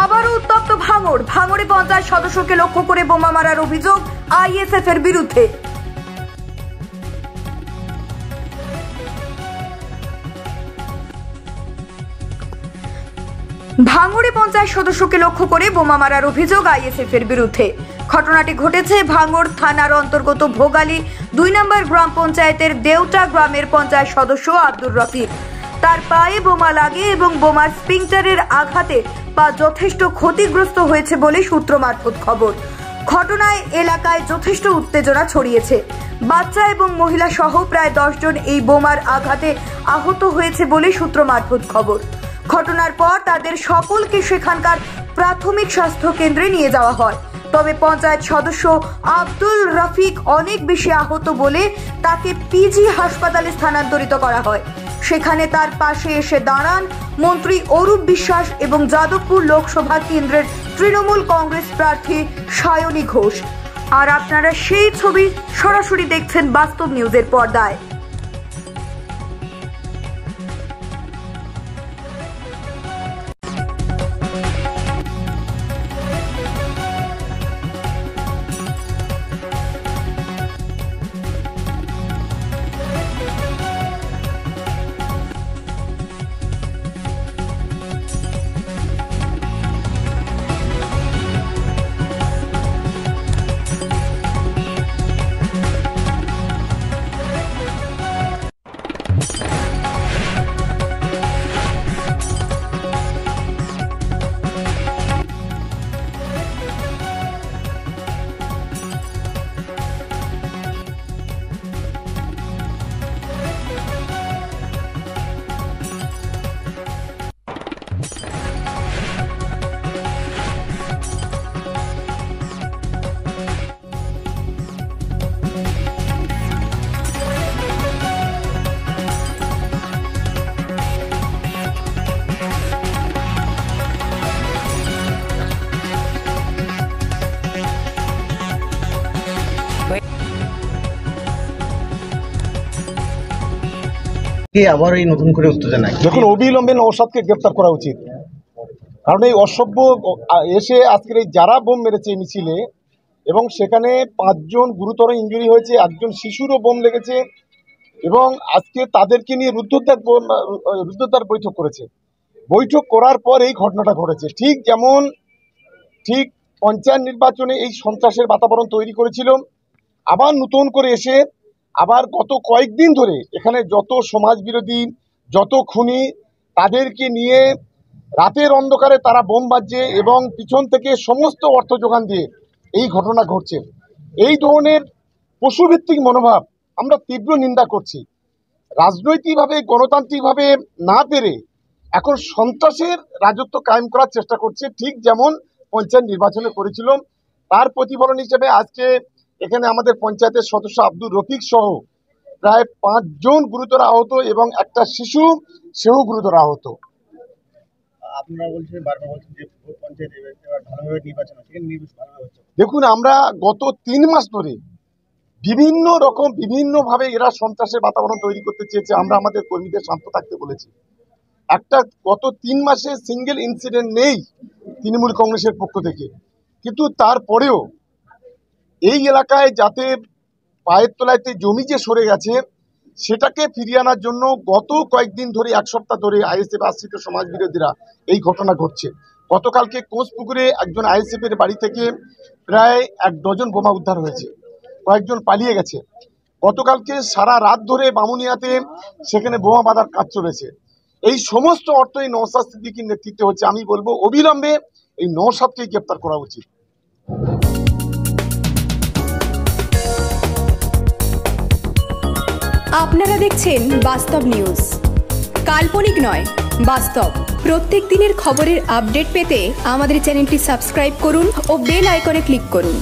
আবারও উত্তপ্ত ভাঙড়ে পঞ্চায়েত সদস্যকে লক্ষ্য করে বোমা মারার অভিযোগ আইএসএফ এর বিরুদ্ধে। ভাঙড়ে পঞ্চায়েত সদস্যকে লক্ষ্য করে বোমা মারার অভিযোগ আইএসএফ এর বিরুদ্ধে। ঘটনাটি ঘটেছে ভাঙড় থানার অন্তর্গত ভোগালী 2 নম্বর গ্রাম পঞ্চায়েতের দেউটা গ্রামের পঞ্চায়েত সদস্য আব্দুর রফিক। তার পায়ে বোমা লাগে এবং বোমার স্পিংটারের আঘাতে পা যথেষ্ট ক্ষতিগ্রস্ত হয়েছে বলে সূত্র মারফত খবর। ঘটনায় এলাকায় যথেষ্ট উত্তেজনা ছড়িয়েছে। বাচ্চা এবং মহিলা সহ প্রায় 10 জন এই বোমার আঘাতে আহত হয়েছে বলে সূত্র মারফত খবর। ঘটনার পর তাদের সকলকে সেখানকার প্রাথমিক স্বাস্থ্য কেন্দ্রে নিয়ে যাওয়া হয়। তবে পঞ্চায়েত সদস্য আব্দুল রফিক অনেক বেশি আহত বলে তাকে পিজি হাসপাতালে স্থানান্তরিত করা হয়। সেখানে তার পাশে এসে দাঁড়ান মন্ত্রী অরূপ বিশ্বাস এবং যাদবপুর লোকসভা কেন্দ্রের তৃণমূল কংগ্রেস প্রার্থী সায়নী ঘোষ। আর আপনারা সেই ছবি সরাসরি দেখছেন বাস্তব নিউজের পর্দায়। আবার এই নতুন করে উত্তেজনা দেখুন, অবিলম্বে নওশাদকে গ্রেফতার করা উচিত। কারণ এই অসভ্য এসে আজকের এই যারা বোম মেরেছে মিছিলে, এবং সেখানে 5 জন গুরুতর ইনজুরি হয়েছে, একজন শিশুরও বোম লেগেছে, এবং আজকে তাদেরকে নিয়ে রুদ্ধদ্বার বৈঠক করেছে। বৈঠক করার পর এই ঘটনাটা ঘটেছে। ঠিক পঞ্চায়েত নির্বাচনে এই সন্ত্রাসের বাতাবরণ তৈরি করেছিল। আবার নতুন করে এসে আবার গত কয়েকদিন ধরে এখানে যত সমাজ বিরোধী, যত খুনি, তাদেরকে নিয়ে রাতের অন্ধকারে তারা বোম বাজছে এবং পিছন থেকে সমস্ত অর্থ যোগান দিয়ে এই ঘটনা ঘটছে। এই ধরনের পশুভিত্তিক মনোভাব আমরা তীব্র নিন্দা করছি। রাজনৈতিকভাবে গণতান্ত্রিকভাবে না পেরে এখন সন্ত্রাসের রাজত্ব কায়েম করার চেষ্টা করছে, ঠিক যেমন পঞ্চায়েত নির্বাচনে করেছিল। তার প্রতিফলন হিসেবে আজকে এখানে আমাদের পঞ্চায়েতের সদস্য আব্দুর রফিক সহ প্রায় 5 জন গুরুতর আহত এবং একটা শিশু, সেও গুরুতর আহত। আপনারা বলছেন, বারবার বলছেন যে পঞ্চায়েত এবার ভালোভাবে নির্বাচন হচ্ছে। দেখুন, আমরা গত 3 মাস ধরে বিভিন্নভাবে এরা সন্ত্রাসের বাতাবরণ তৈরি করতে চেয়েছে। আমরা আমাদের কর্মীদের শান্ত থাকতে বলেছি। গত 3 মাসে সিঙ্গেল ইনসিডেন্ট নেই তৃণমূল কংগ্রেসের পক্ষ থেকে। কিন্তু তারপরেও এই এলাকায় যাতে পায়ের তলাইতে জমি যে সরে গেছে সেটাকে ফিরিয়ে আনার জন্য গত কয়েকদিন ধরে, 1 সপ্তাহ ধরে আইএসএফ আশ্রিত সমাজ বিরোধীরা এই ঘটনা ঘটছে। গতকালকে কোঁচপুকুরে একজন আইএসএফ এর বাড়ি থেকে প্রায় 1 ডজন বোমা উদ্ধার হয়েছে, কয়েকজন পালিয়ে গেছে। গতকালকে সারা রাত ধরে বামুনিয়াতে সেখানে বোমা বাঁধার কাজ চলেছে। এই সমস্ত অর্থ এই নওশাদ সিদ্দিকীর নেতৃত্বে হচ্ছে। আমি বলবো অবিলম্বে এই নওশাদকে গ্রেফতার করা উচিত। আপনারা দেখছেন বাস্তব নিউজ, কাল্পনিক নয়, বাস্তব। প্রত্যেক দিনের খবরের আপডেট পেতে আমাদের চ্যানেলটি সাবস্ক্রাইব করুন ও বেল আইকনে ক্লিক করুন।